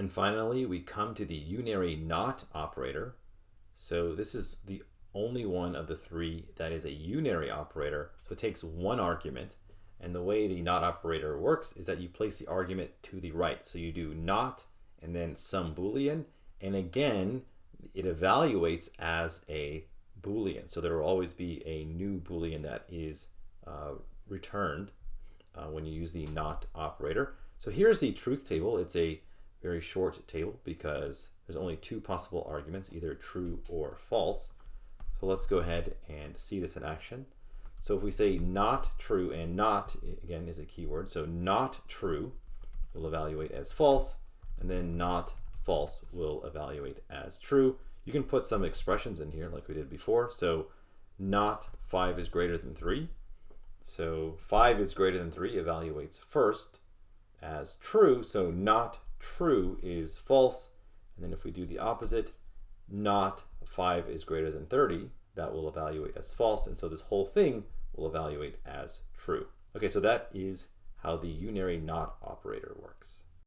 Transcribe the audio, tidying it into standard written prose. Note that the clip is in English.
And finally, we come to the unary not operator. So this is the only one of the three that is a unary operator. So it takes one argument. And the way the not operator works is that you place the argument to the right. So you do not and then some Boolean. And again, it evaluates as a Boolean. So there will always be a new Boolean that is returned when you use the not operator. So here's the truth table. It's a very short table because there's only two possible arguments, either true or false. So let's go ahead and see this in action. So if we say not true, and not, again, is a keyword, so not true will evaluate as false, and then not false will evaluate as true. You can put some expressions in here like we did before. So not 5 is greater than 3. So 5 is greater than 3 evaluates first as true. So not true is false. And then if we do the opposite, not 5 is greater than 30, that will evaluate as false. And so this whole thing will evaluate as true. Okay, so that is how the unary not operator works.